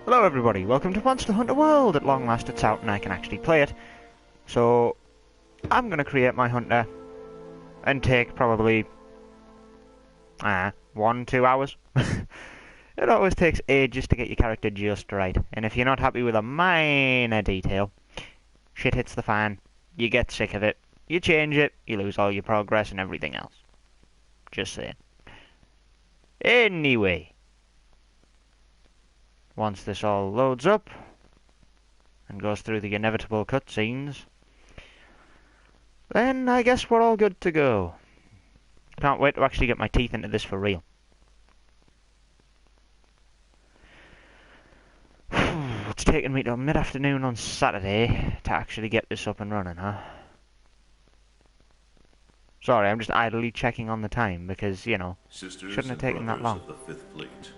Hello everybody, welcome to Monster Hunter World! At long last it's out and I can actually play it. So, I'm gonna create my hunter and take probably 1-2 hours. It always takes ages to get your character just right, and if you're not happy with a minor detail, shit hits the fan, you get sick of it, you change it, you lose all your progress and everything else. Just saying. Anyway, once this all loads up and goes through the inevitable cutscenes, then I guess we're all good to go. Can't wait to actually get my teeth into this for real. It's taken me till mid-afternoon on Saturday to actually get this up and running, huh? Sorry, I'm just idly checking on the time because, you know, shouldn't have taken that long. Of the Fifth Fleet,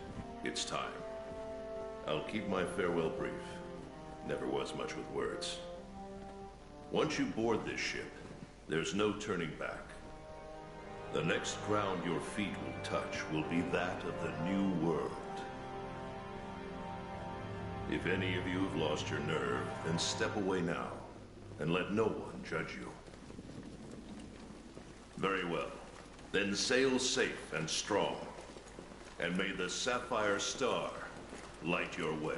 it's time. I'll keep my farewell brief. Never was much with words. Once you board this ship, there's no turning back. The next ground your feet will touch will be that of the New World. If any of you have lost your nerve, then step away now, and let no one judge you. Very well. Then sail safe and strong, and may the Sapphire Star light your way.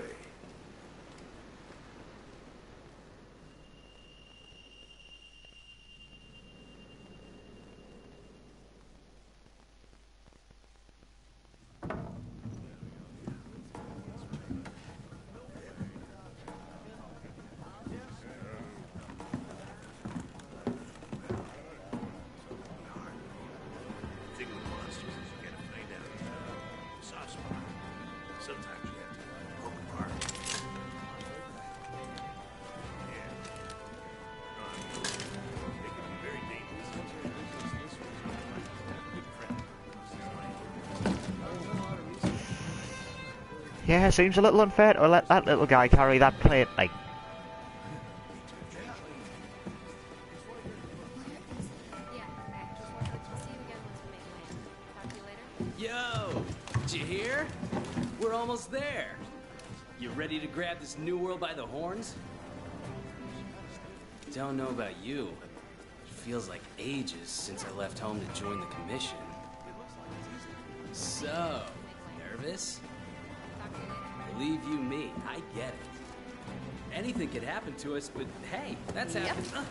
Yeah, seems a little unfair to let that little guy carry that plate, like. Yo, did you hear? We're almost there. You ready to grab this new world by the horns? Don't know about you. It feels like ages since I left home to join the commission. So, nervous? Believe you me, I get it. Anything could happen to us, but hey, that's happened.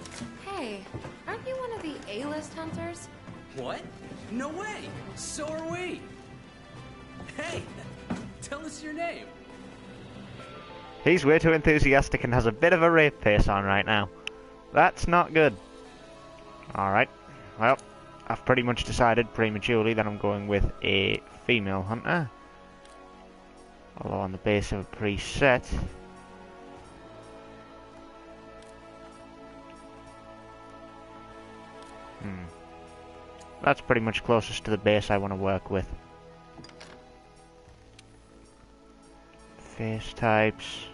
Hey, aren't you one of the A-list hunters? What? No way! So are we! Hey, tell us your name. He's way too enthusiastic and has a bit of a rape face on right now. That's not good. Alright, well, I've pretty much decided prematurely that I'm going with a female hunter. Although on the base of a preset. That's pretty much closest to the base I want to work with. Face types.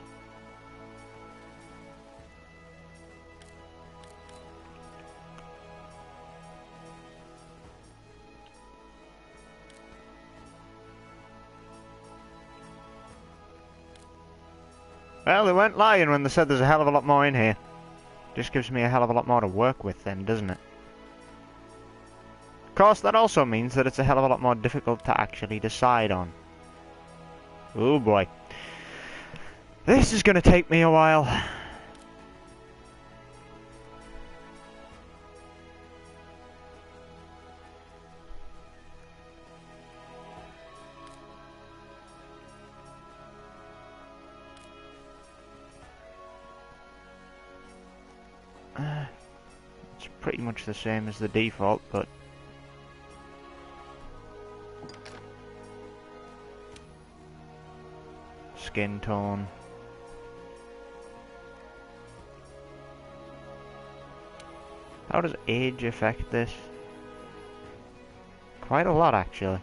Well, they weren't lying when they said there's a hell of a lot more in here. Just gives me a hell of a lot more to work with then, doesn't it? Of course, that also means that it's a hell of a lot more difficult to actually decide on. Oh boy. This is going to take me a while. It's pretty much the same as the default, but skin tone. How does age affect this? Quite a lot, actually.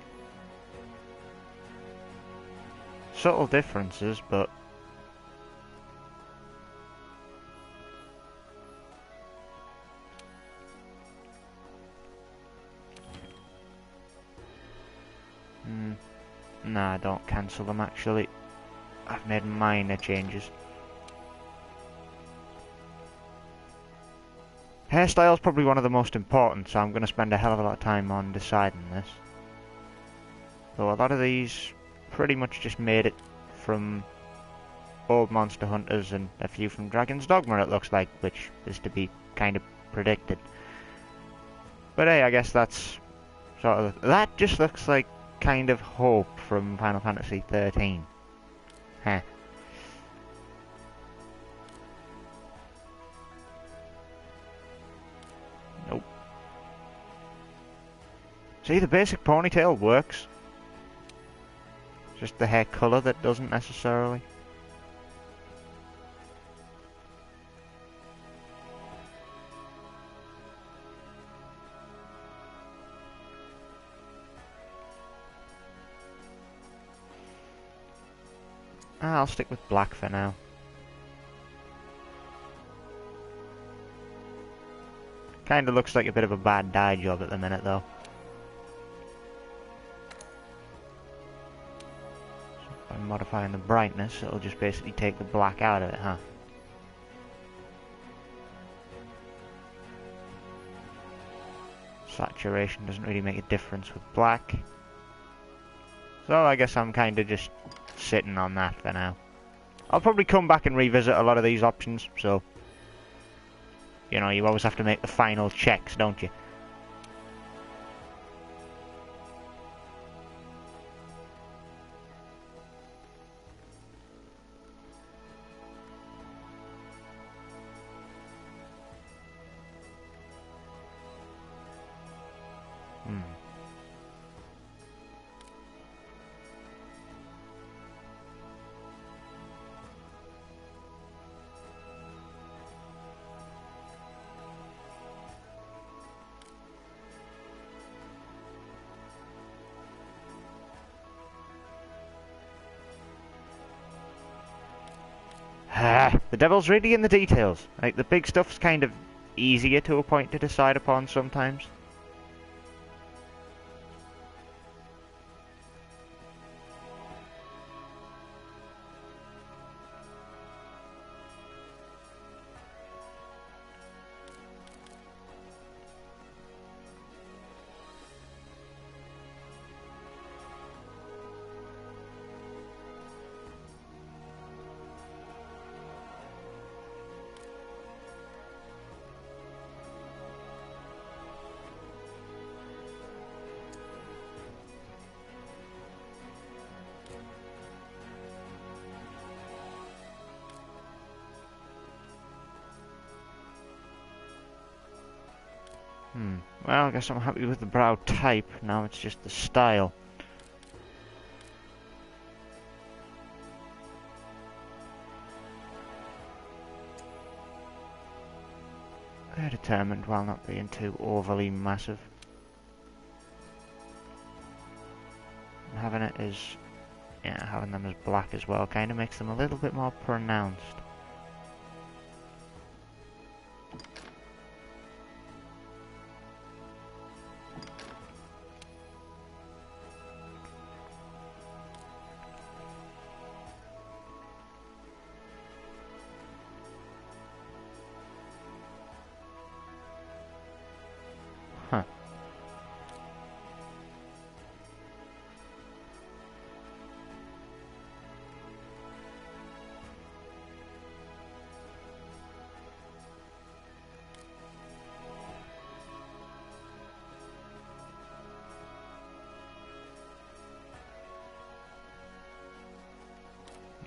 Subtle differences, but nah, don't cancel them actually. I've made minor changes. Hairstyle's probably one of the most important, so I'm going to spend a hell of a lot of time on deciding this. Though a lot of these pretty much just made it from old Monster Hunters and a few from Dragon's Dogma, it looks like, which is to be kind of predicted. But hey, I guess that's sort of... That just looks like kind of Hope from Final Fantasy 13. Huh. Nope. See, the basic ponytail works. Just the hair colour that doesn't necessarily. I'll stick with black for now. Kinda looks like a bit of a bad dye job at the minute though. So by modifying the brightness, it'll just basically take the black out of it, huh? Saturation doesn't really make a difference with black. So I guess I'm kinda just sitting on that for now. I'll probably come back and revisit a lot of these options, so... You know, you always have to make the final checks, don't you? The devil's really in the details. Like, the big stuff's kind of easier to a point to decide upon sometimes. Well, I guess I'm happy with the brow type. Now it's just the style. They're determined while not being too overly massive. And having it as... yeah, having them as black as well kind of makes them a little bit more pronounced. Huh.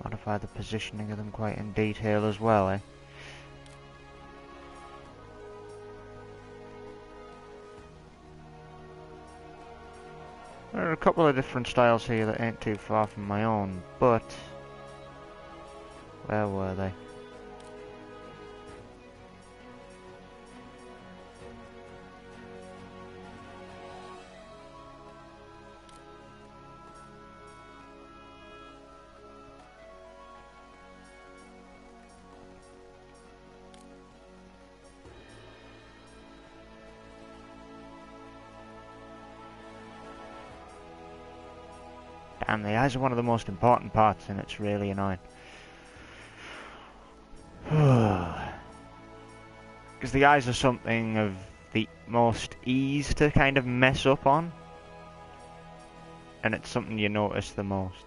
Modify the positioning of them quite in detail as well, eh? There are a couple of different styles here that ain't too far from my own, but... where were they? And the eyes are one of the most important parts, and it's really annoying. Because the eyes are something of the most ease to kind of mess up on. And it's something you notice the most.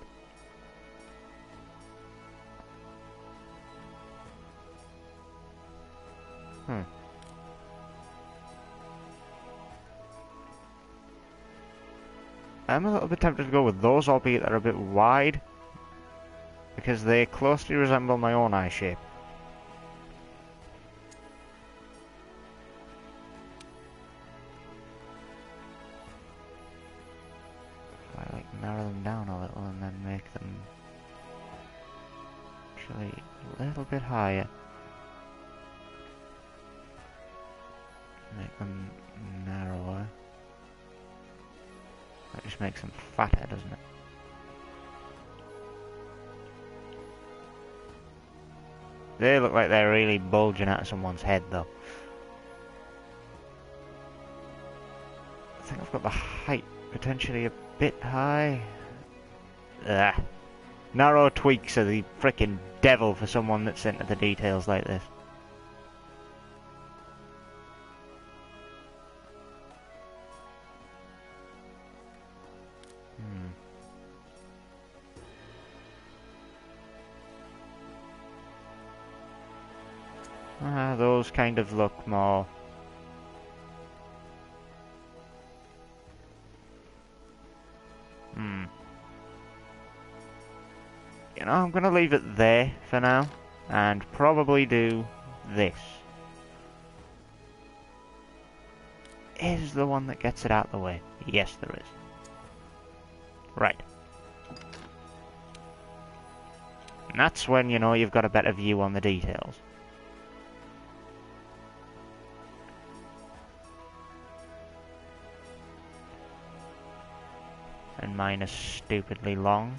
I'm a little bit tempted to go with those, albeit they're a bit wide, because they closely resemble my own eye shape. If I like narrow them down a little and then make them actually a little bit higher. Make them narrower. That just makes them fatter, doesn't it? They look like they're really bulging out of someone's head, though. I think I've got the height potentially a bit high. Ugh. Narrow tweaks are the frickin' devil for someone that's into the details like this. Those kind of look more... You know, I'm gonna leave it there for now, and probably do this. Is the one that gets it out of the way? Yes, there is. Right. And that's when, you know, you've got a better view on the details. And mine is stupidly long.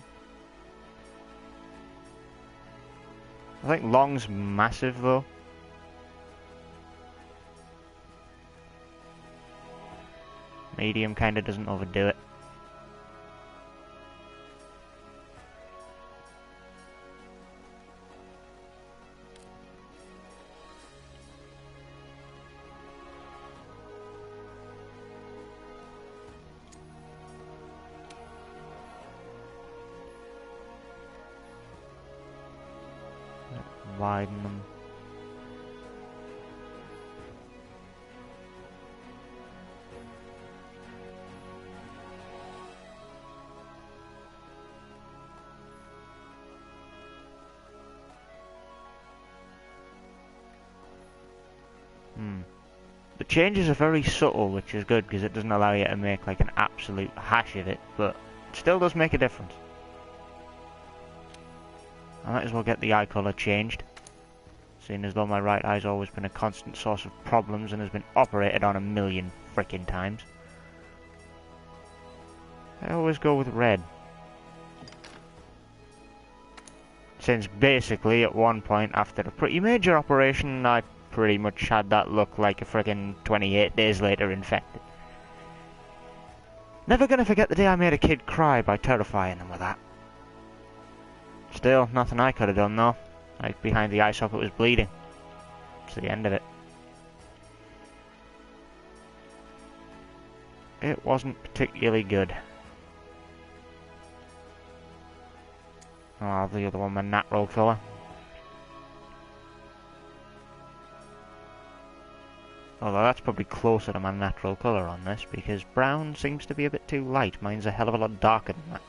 I think long's massive though. Medium kinda doesn't overdo it. Widen them. The changes are very subtle, which is good because it doesn't allow you to make like an absolute hash of it, but it still does make a difference. I might as well get the eye colour changed, seeing as though my right eye's always been a constant source of problems and has been operated on a million frickin' times. I always go with red. Since basically at one point after a pretty major operation I pretty much had that look like a frickin' 28 days later infected. Never gonna forget the day I made a kid cry by terrifying them with that. Still, nothing I could have done though. Like behind the eye socket was bleeding. It's the end of it. It wasn't particularly good. Oh, the other one, my natural colour. Although that's probably closer to my natural colour on this, because brown seems to be a bit too light. Mine's a hell of a lot darker than that.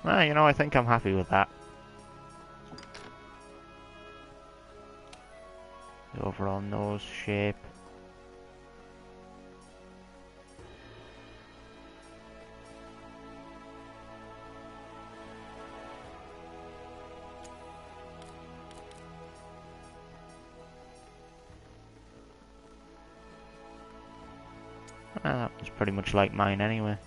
Well, you know, I think I'm happy with that. The overall nose shape. That was pretty much like mine anyway.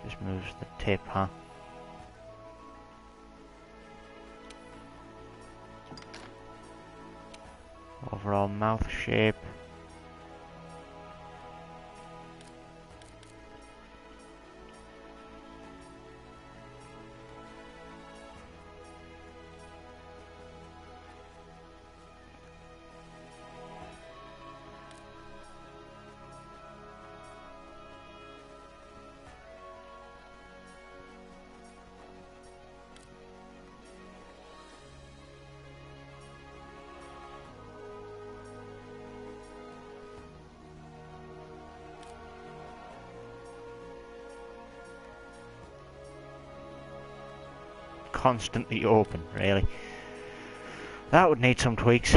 Just moves the tip, huh? Overall mouth shape. Constantly open, really. That would need some tweaks.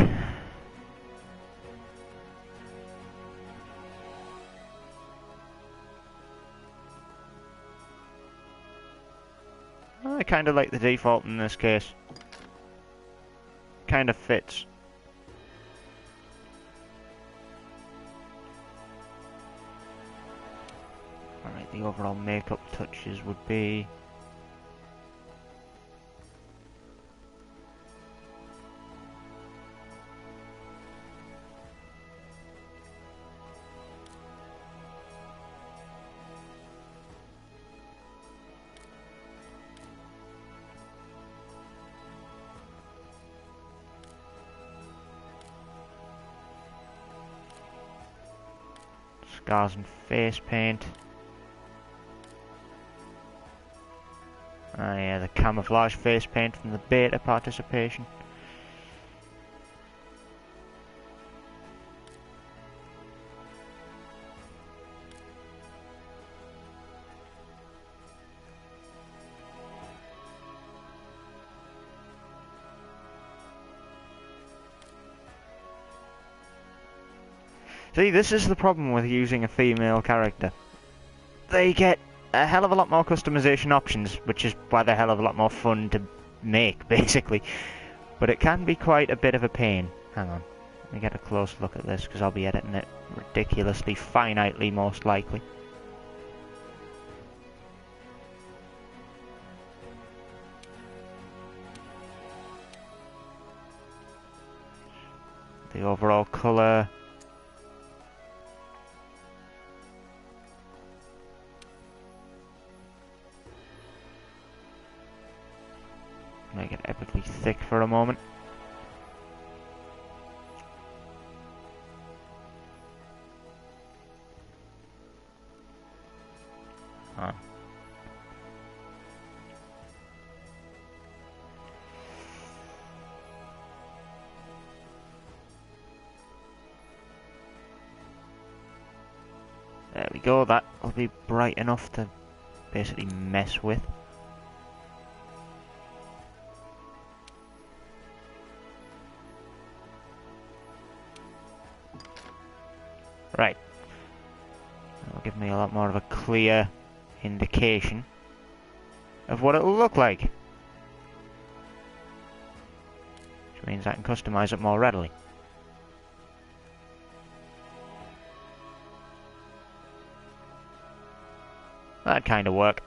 I kind of like the default in this case. Kind of fits. Alright, the overall makeup touches would be... scars and face paint. Ah yeah, the camouflage face paint from the beta participation. See, this is the problem with using a female character. They get a hell of a lot more customization options, which is why they're a hell of a lot more fun to make, basically. But it can be quite a bit of a pain. Hang on, let me get a close look at this, because I'll be editing it ridiculously finitely, most likely. The overall colour... make it epically thick for a moment. Huh. There we go, that'll be bright enough to basically mess with. Right. That'll give me a lot more of a clear indication of what it'll look like. Which means I can customize it more readily. That'd kind of work.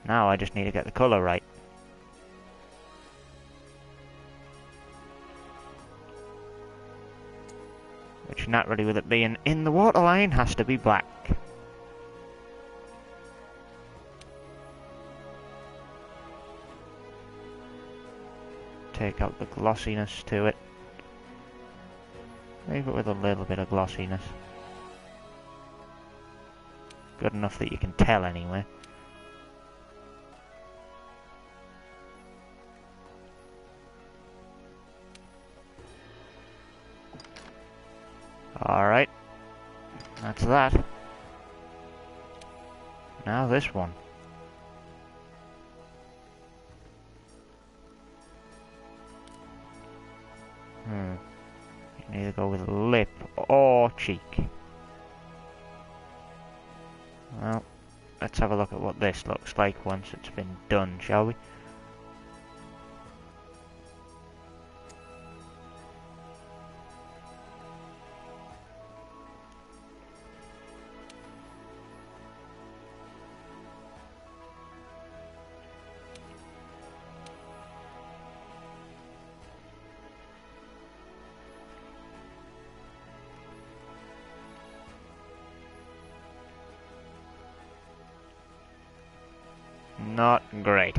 Now I just need to get the colour right. Which naturally, with it being in the waterline, has to be black. Take out the glossiness to it. Leave it with a little bit of glossiness. Good enough that you can tell anyway. Alright, that's that. Now this one. You can either go with lip or cheek. Well, let's have a look at what this looks like once it's been done, shall we? Not great.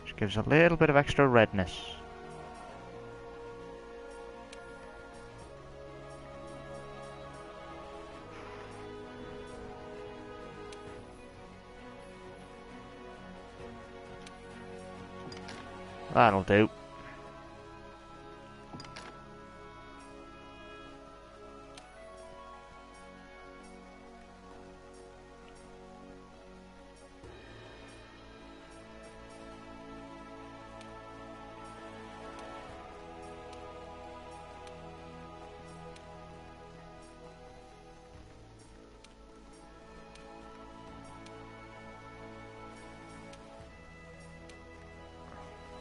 Just gives a little bit of extra redness. That'll do.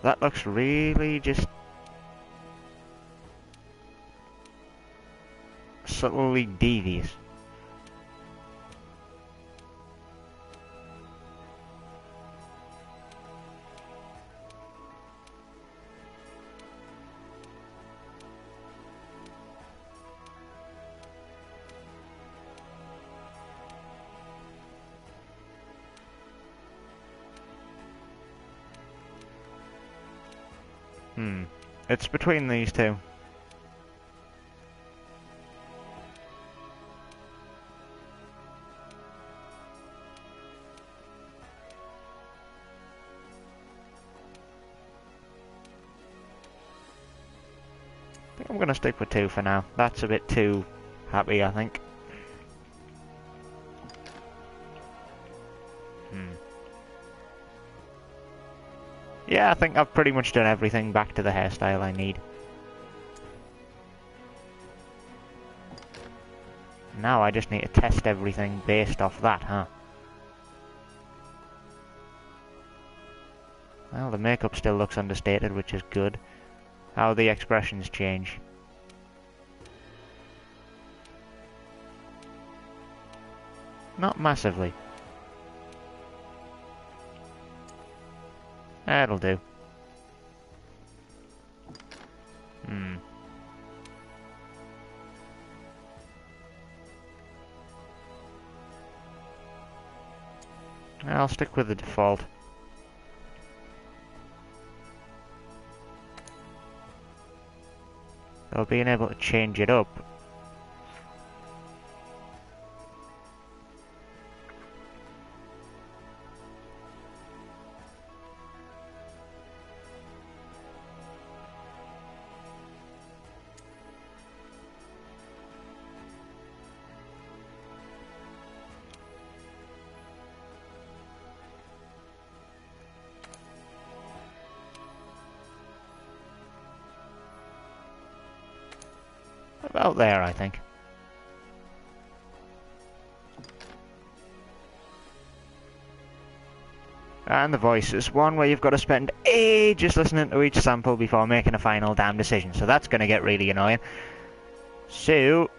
That looks really just subtly devious. It's between these two. I think I'm gonna stick with two for now. That's a bit too happy, I think. Yeah, I think I've pretty much done everything back to the hairstyle I need. Now I just need to test everything based off that, huh? Well, the makeup still looks understated, which is good. How the expressions change. Not massively. That'll do. I'll stick with the default. Though being able to change it up. About there, I think. And the voice is one where you've got to spend ages listening to each sample before making a final damn decision. So that's going to get really annoying. So,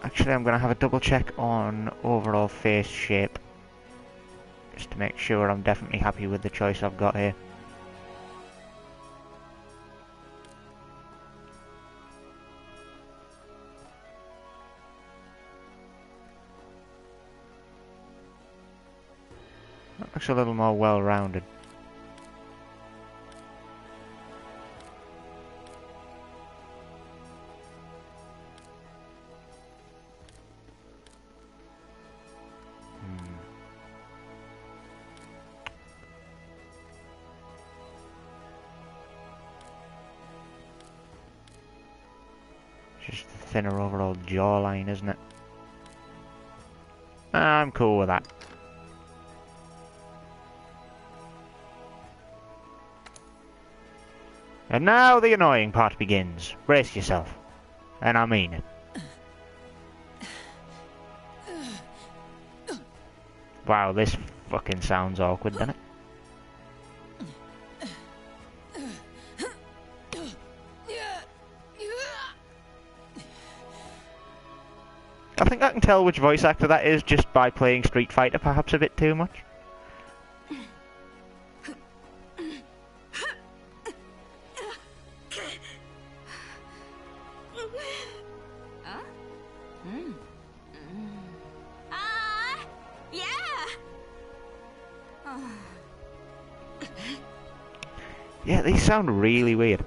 actually I'm going to have a double check on overall face shape. Just to make sure I'm definitely happy with the choice I've got here. That looks a little more well-rounded. Just the thinner overall jawline, isn't it? I'm cool with that. And now the annoying part begins. Brace yourself. And I mean it. Wow, this fucking sounds awkward, doesn't it? I think I can tell which voice actor that is just by playing Street Fighter perhaps a bit too much. Yeah, these sound really weird.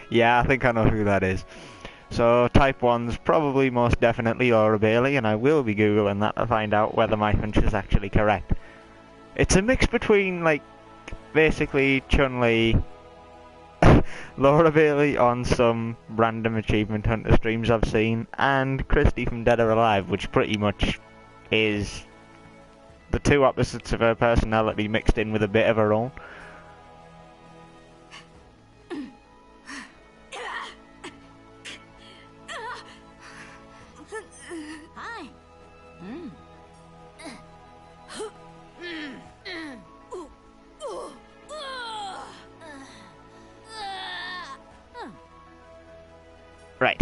Yeah, I think I know who that is. So, Type 1's probably most definitely Laura Bailey, and I will be googling that to find out whether my hunch is actually correct. It's a mix between, like, basically Chun-Li, Laura Bailey on some random Achievement Hunter streams I've seen, and Christy from Dead or Alive, which pretty much is the two opposites of her personality mixed in with a bit of her own. Right.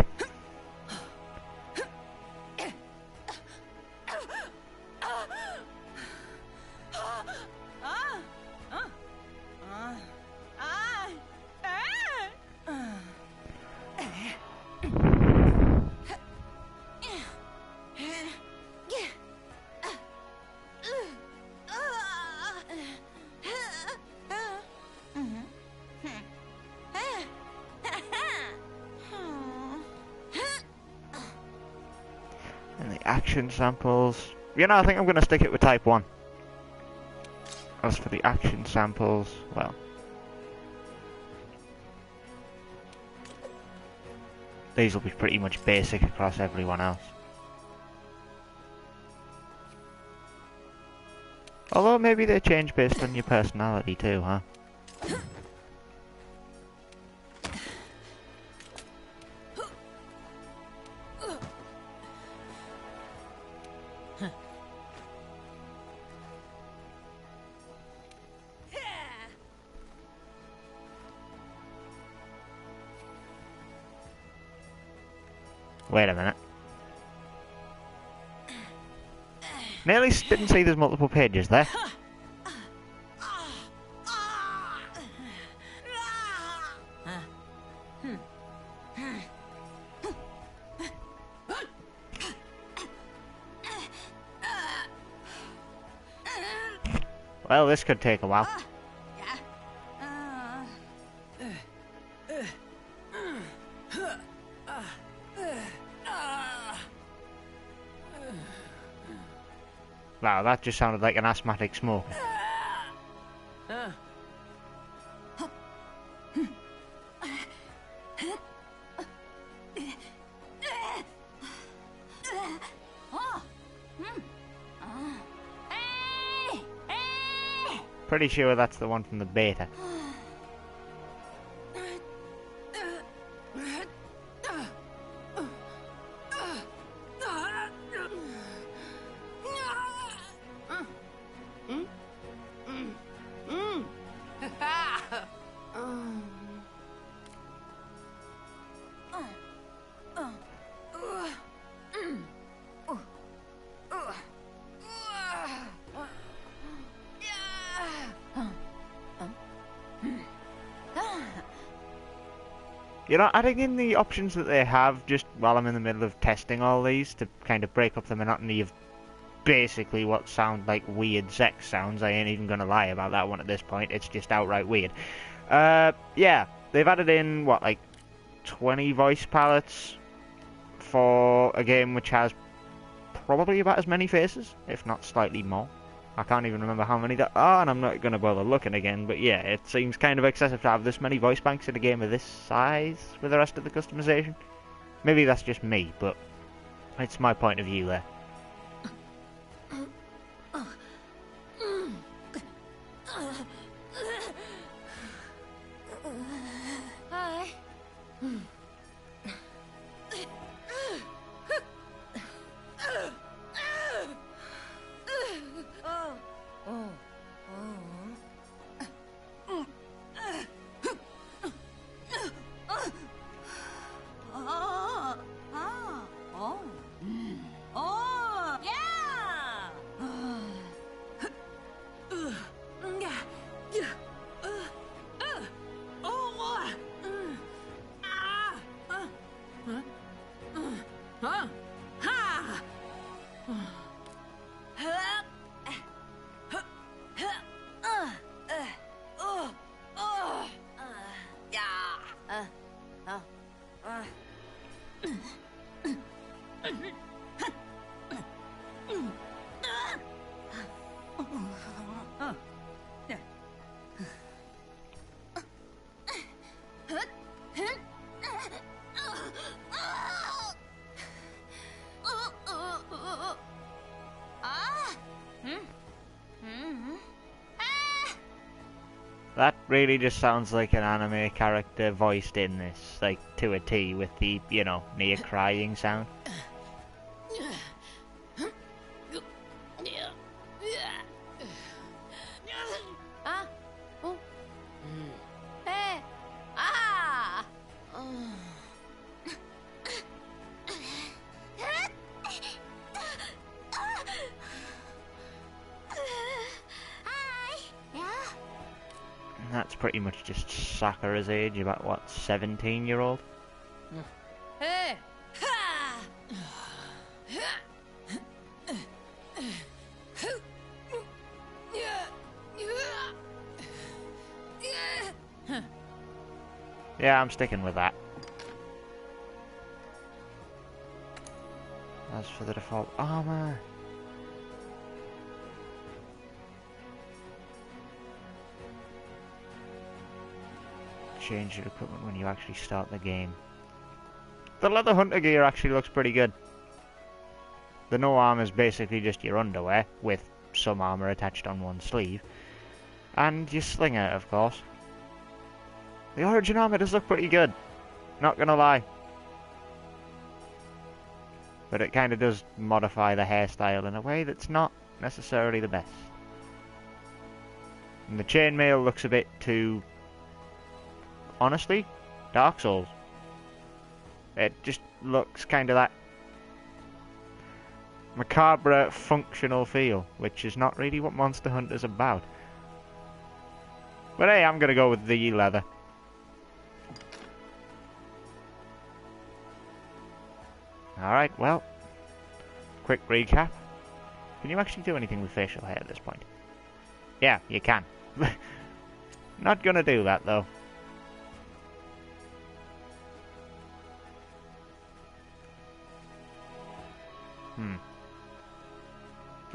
And the action samples... You know, I think I'm going to stick it with Type 1. As for the action samples, well... these will be pretty much basic across everyone else. Although maybe they change based on your personality too, huh? Wait a minute. Nearly didn't see there's multiple pages there. Well, this could take a while. Wow, that just sounded like an asthmatic smoker. Pretty sure that's the one from the beta. You know, adding in the options that they have just while I'm in the middle of testing all these to kind of break up the monotony of basically what sound like weird sex sounds. I ain't even gonna lie about that one at this point. It's just outright weird. Yeah, they've added in, what, like 20 voice palettes for a game which has probably about as many faces, if not slightly more. I can't even remember how many there are, and I'm not going to bother looking again, but yeah, it seems kind of excessive to have this many voice banks in a game of this size with the rest of the customization. Maybe that's just me, but it's my point of view there. Hi. That really just sounds like an anime character voiced in this, like, to a T, with the, you know, near crying sound. That's pretty much just Sakura's age, about what, 17-year-old? Hey! Yeah, I'm sticking with that. As for the default armor... change your equipment when you actually start the game. The leather hunter gear actually looks pretty good. The no armor is basically just your underwear, with some armor attached on one sleeve. And your slinger, of course. The origin armor does look pretty good, not gonna lie. But it kind of does modify the hairstyle in a way that's not necessarily the best. And the chainmail looks a bit too... honestly, Dark Souls. It just looks kind of that macabre, functional feel, which is not really what Monster Hunter's about. But hey, I'm gonna go with the leather. Alright, well, quick recap. Can you actually do anything with facial hair at this point? Yeah, you can. Not gonna do that, though.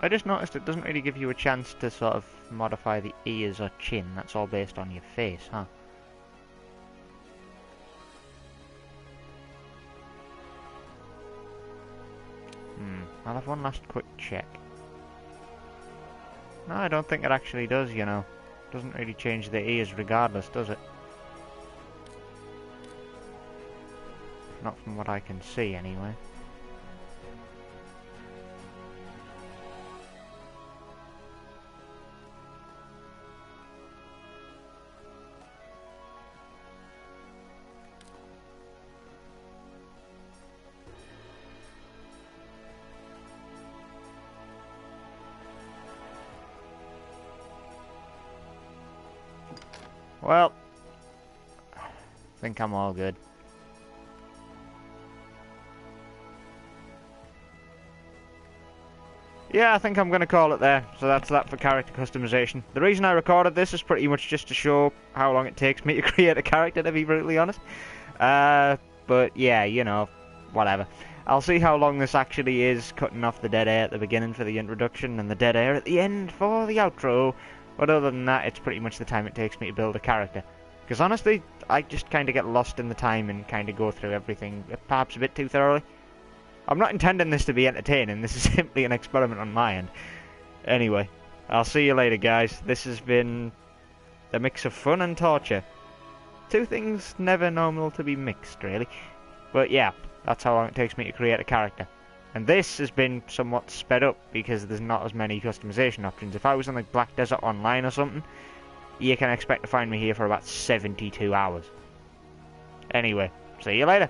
I just noticed it doesn't really give you a chance to sort of modify the ears or chin. That's all based on your face, huh? I'll have one last quick check. No, I don't think it actually does, you know. Doesn't really change the ears regardless, does it? Not from what I can see, anyway. Well, I think I'm all good. Yeah, I think I'm going to call it there. So that's that for character customization. The reason I recorded this is pretty much just to show how long it takes me to create a character, to be brutally honest. But yeah, you know, whatever. I'll see how long this actually is, cutting off the dead air at the beginning for the introduction and the dead air at the end for the outro. But other than that, it's pretty much the time it takes me to build a character. Because honestly, I just kind of get lost in the time and kind of go through everything perhaps a bit too thoroughly. I'm not intending this to be entertaining, this is simply an experiment on my end. Anyway, I'll see you later, guys. This has been a mix of fun and torture. Two things never normal to be mixed, really. But yeah, that's how long it takes me to create a character. And this has been somewhat sped up because there's not as many customization options. If I was on like Black Desert Online or something, you can expect to find me here for about 72 hours. Anyway, see you later.